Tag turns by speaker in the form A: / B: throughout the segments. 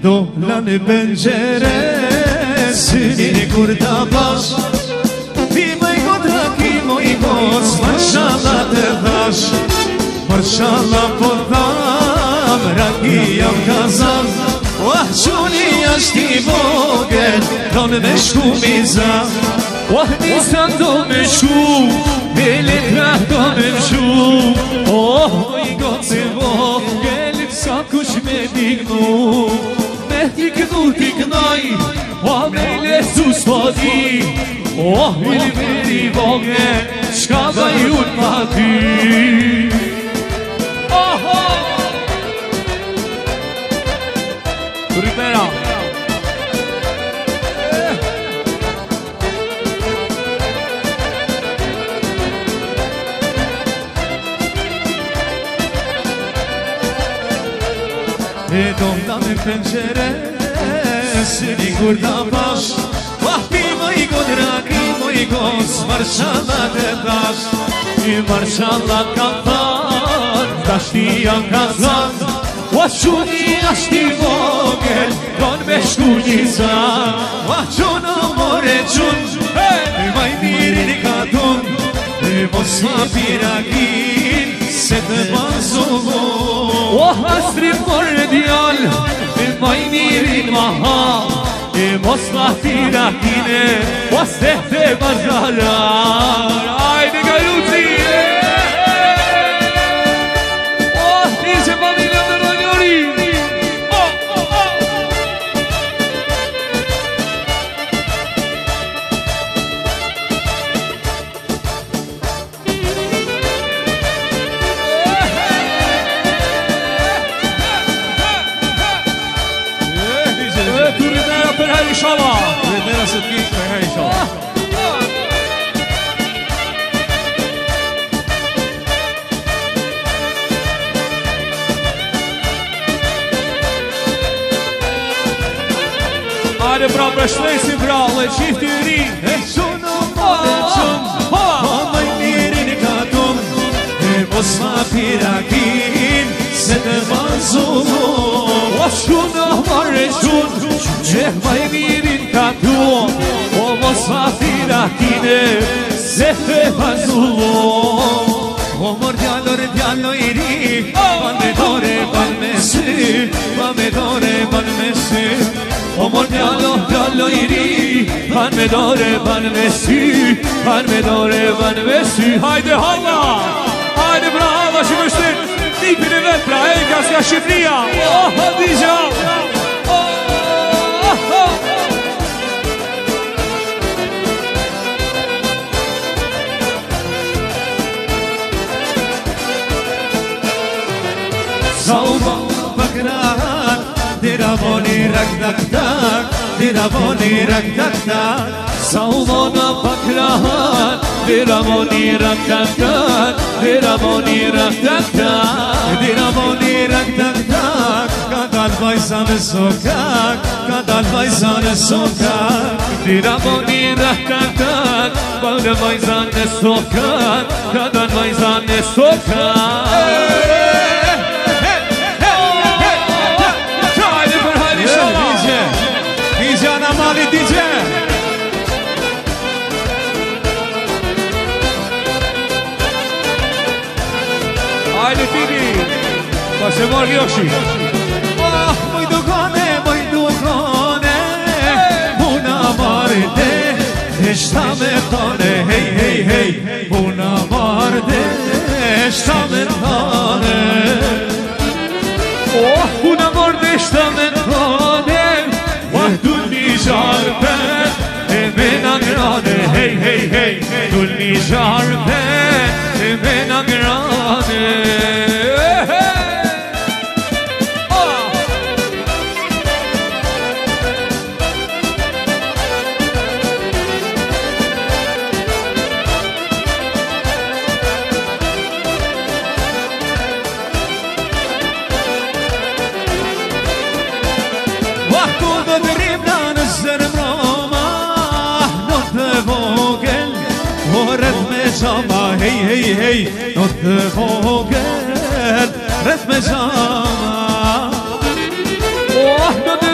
A: Dohla në pengjere, syni kur ta bash, ti më i godra ki më i goc, marshallah të thash, marshallah po tham, raki jam kazan, quni ashtë i vogel, do në me shku mizan. Nisan do me shku, me letra do me mshu, më i goc e vogel, sa kush me dignu, me tiknu tiknaj, me lesu s'pati, veri vogel, shka bajun ma ty. Ribera E dohla me pengjere, syni kur ta bash, ti më i godra ki më i goc, marshallah të thash, marshallah kam than, tashti jam kazan, quni ashtë i vogel, don me shku njëzan. Quno more qun, maj mirin ka tun, mos ma pirakin, se të bazullu. Astri more djall, maj mirin ma ha, mos ma pirakine, se të bazalar. Ajde galuzi! Ribera se t'ki për her inshallah. Hajde pra përshlesim pra, le qifti i ri. E quno more qun, më i mirin ka tun, mos ma pirakin, se të bazullu. Quno more qun, më i mirin ka tun, mos ma pirakine, se të bazullu. Mor djallor djallo i ri, ban me dore ban me sy, ban me dore ban me sy. Mor djallo i ri, ban me dore ban me sy, ban me dore ban me sy. Hajde halla, hajde pra halla që mështin, tipin e vet pra, ejka s'ka Shqipria. Hadija. Sauba bakran, dira boni rak dak dak, dira boni rak dak dak. Sauba bakran, dira boni rak dak dak, dira boni rak dak dak, dira boni rak dak dak. Ka dal vajza në sokak, ka dal vajza në sokak. Dira boni rak dak dak, ka dal vajza në sokak, ka dal vajza në sokak. Mali DJ Hajde Tini Pa se marrë joshi Moj dukone Puna marrë Shta me tane Hej, hej, hej Puna marrë Shta me tane Puna marrë Shta me tane Dulli jarpen e me nagrane Hej, hej, hej Dulli jarpen e me nagrane Zama, hej, hej, hej, në të vogel, rreth me zama. Në të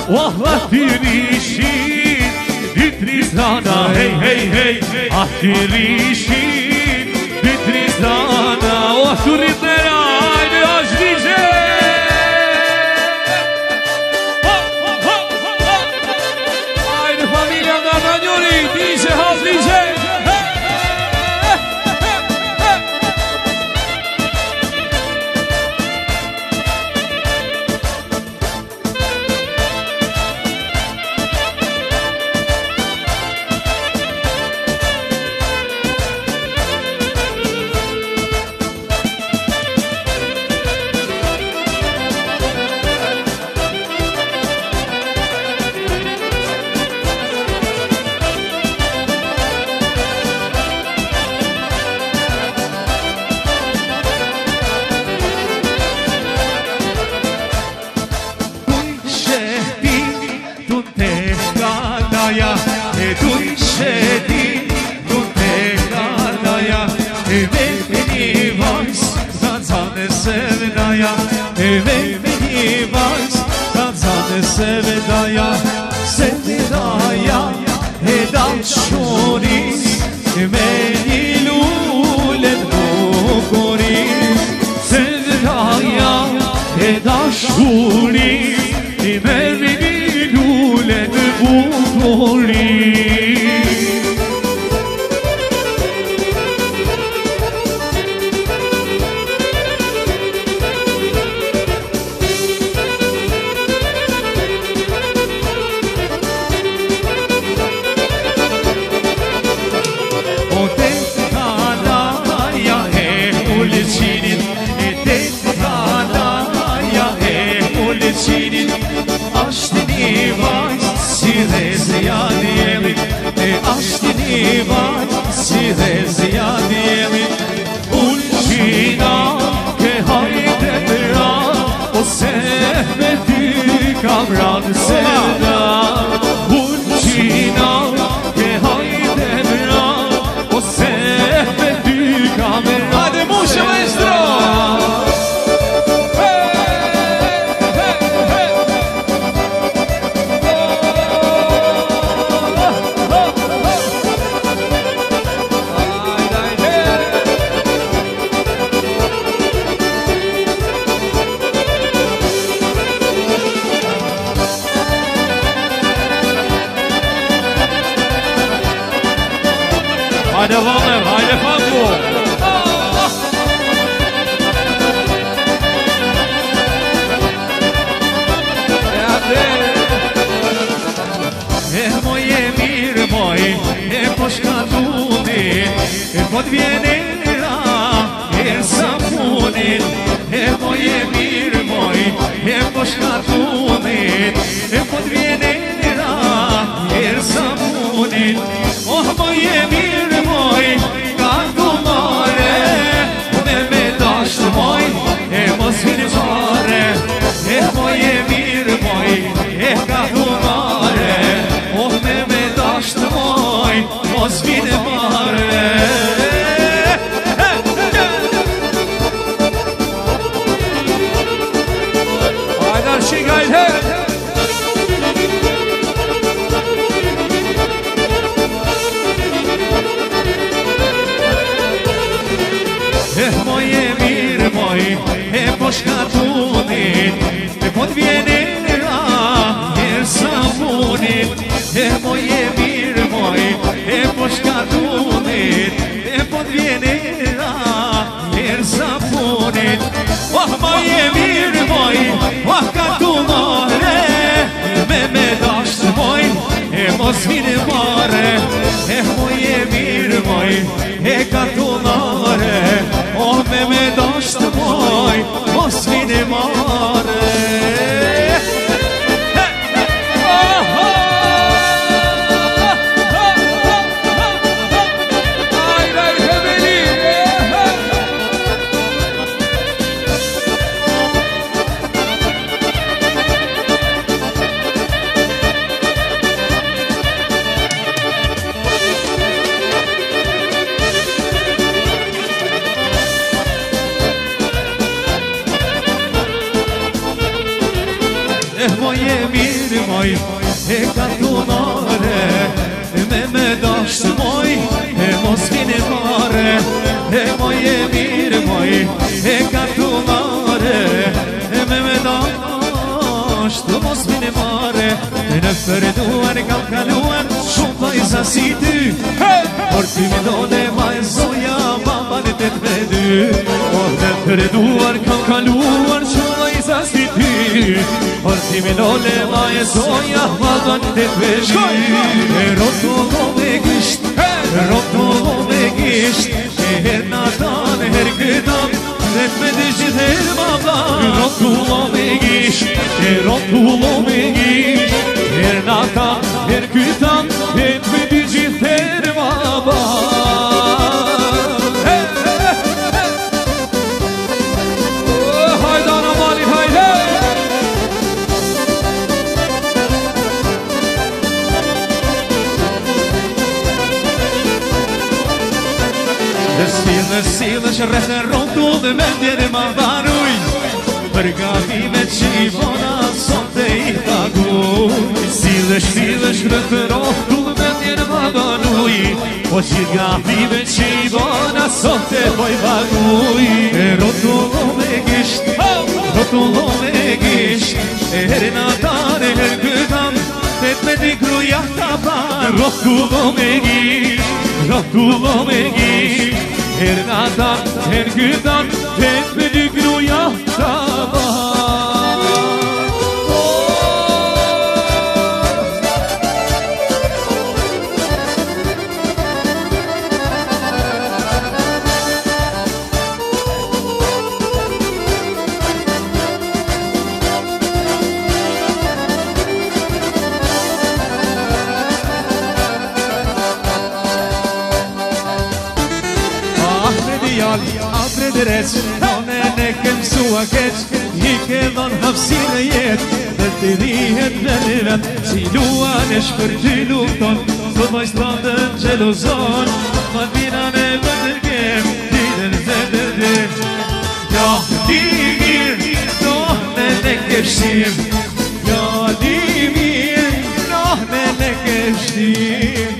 A: Atirishin, Ditrizana, hey, hey, hey. Atirishin, Ditrizana, tu ritmera, ajde është DJ. Ajde familja nga Ranjori, DJ, house DJ. Sevdaya, sevdaya, edam şuris, beni lulen bukuris. Sevdaya, edam şuris, beni lulen bukuris. Ashtini vajt si dhe zjadjemit, ashtini vajt si dhe zjadjemit. Unë qina ke hajde ra, ose me ty kam ranë sevda. Unë qina ke hajde ra, ose me ty kam ranë. Hajde mushe maestro! Hajde valer, hajde fango. Moje mirë moj, po shkatunit, po t'vjene ra, sa punit. Moje mirë moj, po shkatunit, po t'vjene ra, sa punit. Moje mirë moj, ka tu mare, me dashtë moj, mos vini mare. Moje mirë moj, ka tu mare, me dashtë moj, mos vini mare. Hajde shikaj herë. Moje mirë moj, po shkatunit, po t'vjene ra, sa punit. Moje mirë moj, po shkatunit, po t'vjene ra, sa punit. Moje mirë moj, ka tu mare, me dashtë moj, mos vini mare. Moje mirë moj, ka tu mare, me dashtë moj, mos vini mare. Moje mirë mirë moj e ka tunare me dashtë moj e mos vini mare e moj e mirë moj e ka tunare me dashtë mos vini mare në përduar kam kaluar shumë pajsa si ty por ty mi dole ma e zoja baba në të të dy në përduar kam kaluar shumë pajsa si ty por ty mi dole ma e zoja baba në të të dy e rotullo me gisht e her natan e her këtan dhe të me dëshit her baba rotullo me gisht her natan, her kytan, e të me dy gjithë her baba Hajda në mali, hajde Në silë që rreth në rotull dhe mendje dhe ma dharuj Për gabime që i bona sot e i paguj Silësh rreth në rotull dhe mendje dhe ma dharuj Po që gabime që i bona sot e po i paguj E rotullo me gisht E her natan e her këtan E të me t'i kruja ta ban Rotullo me gisht Her natan, her këtan, e të me t'i kruja ta ban Apre dreq, none ne kem sua keq I ke dhon hapsire jet Dhe t'i dhihet në livet Si luan e shpër ty lufton Sot moj stradën gjelozon Ma t'vina me vëndërgem Ditën dhe dërdim Ja ti mirë None ne ke shtim Ja ti mirë None ne ke shtim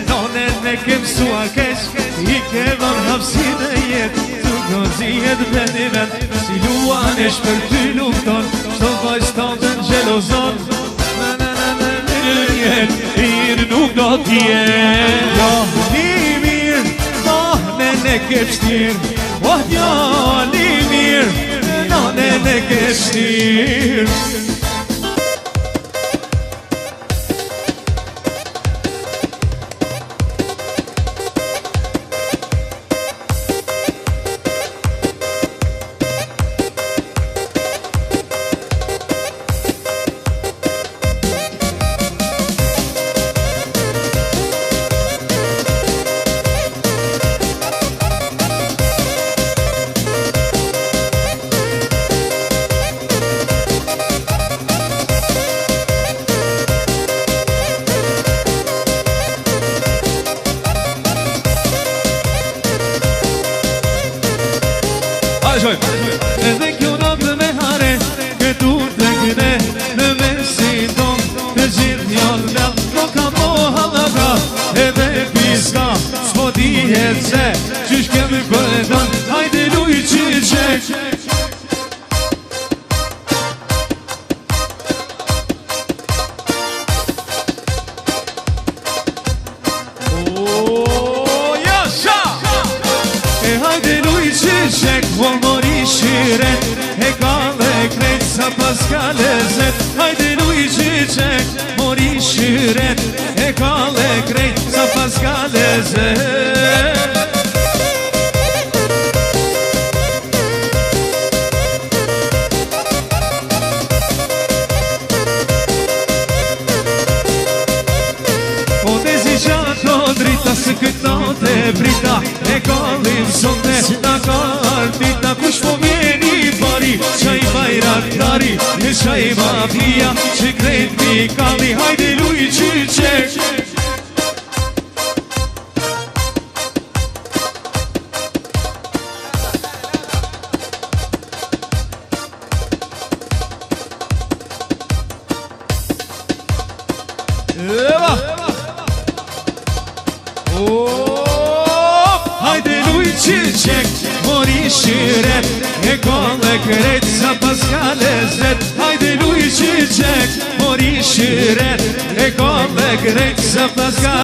A: None ne kem sua kesh I ke dhon hapsin e jet Tu gozihet vendimet Si luan e shpër ty lufton Shto vaj statën gjelozon Mirë nuk do t'jet Ja një mirë None ne ke shtir Ja një mirë None ne ke shtir Edhe kjo natë me hare Këtu të këne Në mesin ton Të gjithë janë lel Po ka moha lëka Edhe piska S'po dihet se Qysh kemi përdan Hajde luj qyqek Volmori shiret E ka dhe krejt Sa pas ka lezet Hajde luj qyqek Mori shiret E ka dhe krejt Sa pas ka lezet Drita se këtë natë e brita E kallim sonde Na ka ardita kush po vjeni pari piratari Në qaj mafia që krejt pikalli Hajde luj qyqek Eva! Hajde luj qyqek Mori shiret E kolle krejt sa pas ka lezet Hajde luj qyqek Mori shiret E kolle krejt sa pas ka